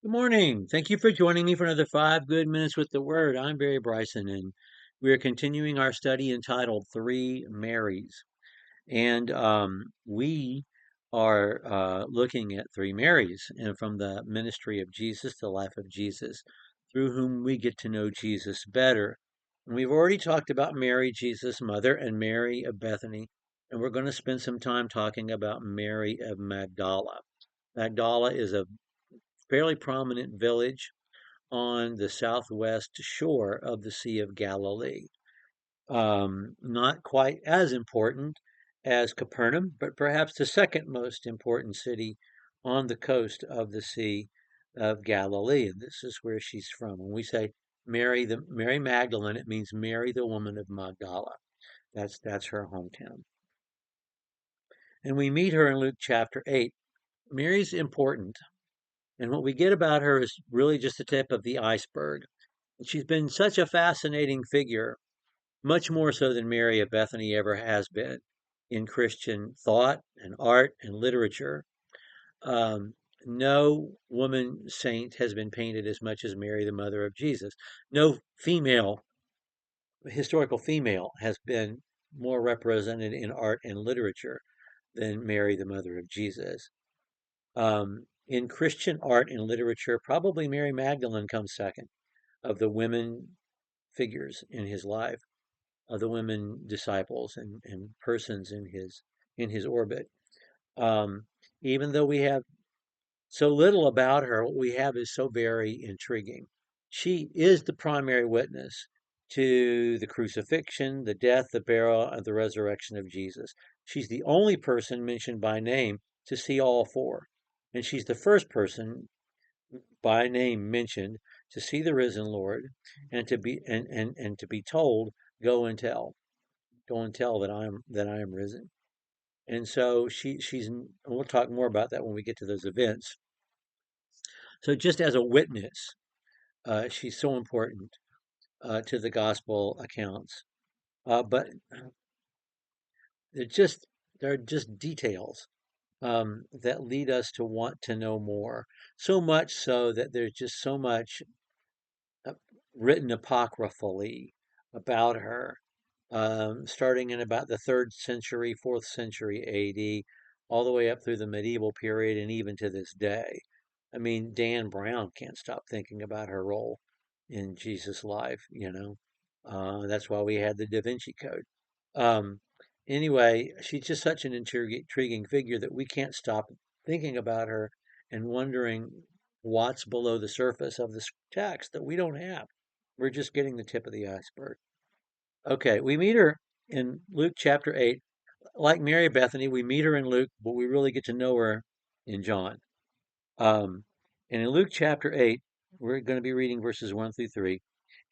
Good morning. Thank you for joining me for another 5 good minutes with the Word. I'm Barry Bryson, and we are continuing our study entitled Three Marys. And we are looking at three Marys and from the ministry of Jesus, the life of Jesus, through whom we get to know Jesus better. And we've already talked about Mary, Jesus' mother, and Mary of Bethany, and we're going to spend some time talking about Mary of Magdala. Magdala is a fairly prominent village on the southwest shore of the Sea of Galilee. Not quite as important as Capernaum, but perhaps the second most important city on the coast of the Sea of Galilee. And this is where she's from. When we say Mary Magdalene, it means Mary, the woman of Magdala. That's her hometown. And we meet her in Luke chapter 8. Mary's important, and what we get about her is really just the tip of the iceberg. She's been such a fascinating figure, much more so than Mary of Bethany ever has been in Christian thought and art and literature. No woman saint has been painted as much as Mary, the mother of Jesus. No historical female, has been more represented in art and literature than Mary, the mother of Jesus. In Christian art and literature, probably Mary Magdalene comes second of the women figures in his life, of the women disciples and persons in his orbit. Um, Even though we have so little about her, what we have is so very intriguing. She is the primary witness to the crucifixion, the death, the burial, and the resurrection of Jesus. She's the only person mentioned by name to see all four. And she's the first person by name mentioned to see the risen Lord and to be told, go and tell that I am risen. And so she's we'll talk more about that when we get to those events. So just as a witness, she's so important to the gospel accounts. But it just there are just details that lead us to want to know more. So much so that there's just so much uh, written apocryphally about her, starting in about the 3rd century, 4th century AD, all the way up through the medieval period and even to this day. I mean, Dan Brown can't stop thinking about her role in Jesus' life. That's why we had the Da Vinci Code. Um, anyway, she's just such an intriguing figure that we can't stop thinking about her and wondering what's below the surface of this text that we don't have. We're just getting the tip of the iceberg. Okay, we meet her in Luke chapter 8. Like Mary Bethany, we meet her in Luke, but we really get to know her in John. Um, and in Luke chapter 8, we're going to be reading verses 1 through 3.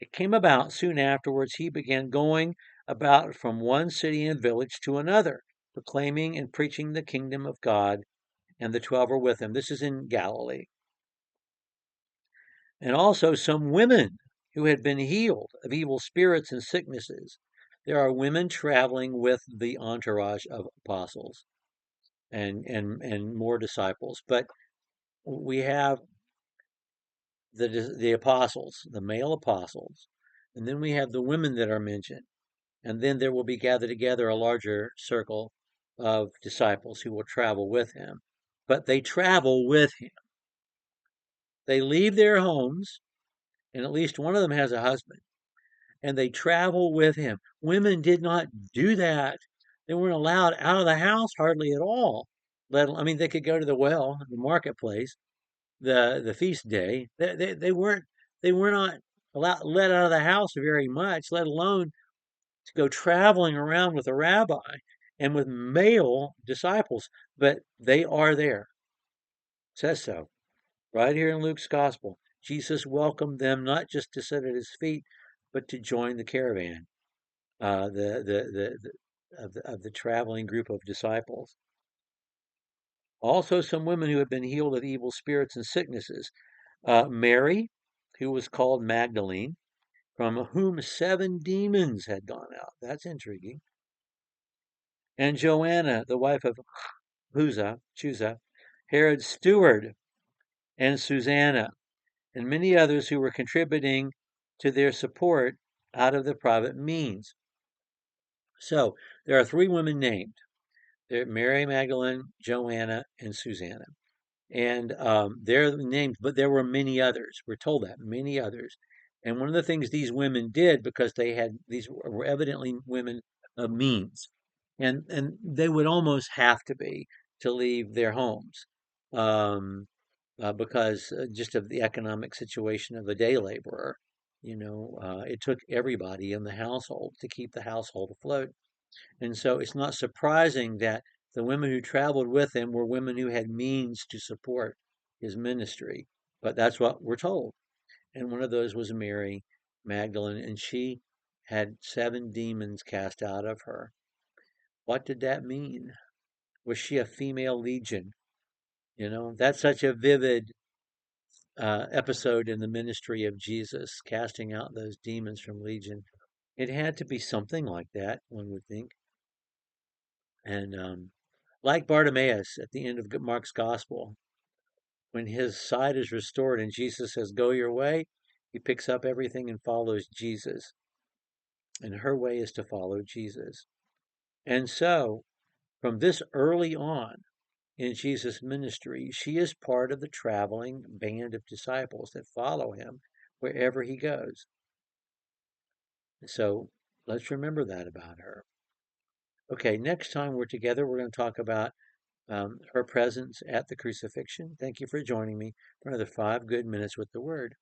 It came about soon afterwards, he began going about from one city and village to another, proclaiming and preaching the kingdom of God, and the 12 were with him. This is in Galilee. And also some women who had been healed of evil spirits and sicknesses. There are women traveling with the entourage of apostles and more disciples, but we have the apostles, the male apostles, and then we have the women that are mentioned, and then there will be gathered together a larger circle of disciples who will travel with him. But they travel with him. They leave their homes, and at least one of them has a husband, and they travel with him. Women did not do that. They weren't allowed out of the house hardly at all. I mean, they could go to the well, the marketplace, the feast day. They were not allowed let out of the house very much, let alone to go traveling around with a rabbi and with male disciples. But they are there. It says so right here in Luke's gospel. Jesus welcomed them not just to sit at his feet, but to join the caravan, of the traveling group of disciples. Also, some women who had been healed of evil spirits and sicknesses. Mary, who was called Magdalene, from whom 7 demons had gone out. That's intriguing. And Joanna, the wife of Chuza, Herod's steward, and Susanna. and many others who were contributing to their support out of the private means. So there are three women named. They're Mary Magdalene, Joanna, and Susanna. And they're named, but there were many others. We're told that many others. And one of the things these women did, because these were evidently women of means, and they would almost have to be to leave their homes, um, because just of the economic situation of a day laborer. It took everybody in the household to keep the household afloat. And so it's not surprising that the women who traveled with him were women who had means to support his ministry. But that's what we're told. And one of those was Mary Magdalene, and she had 7 demons cast out of her. What did that mean? Was she a female legion? That's such a vivid episode in the ministry of Jesus, casting out those demons from Legion. It had to be something like that, one would think. And like Bartimaeus at the end of Mark's gospel, when his sight is restored and Jesus says, "Go your way," he picks up everything and follows Jesus. And her way is to follow Jesus. And so, from this early on in Jesus' ministry, she is part of the traveling band of disciples that follow him wherever he goes. So, let's remember that about her. Okay, next time we're together, we're going to talk about her presence at the crucifixion. Thank you for joining me for another 5 good minutes with the Word.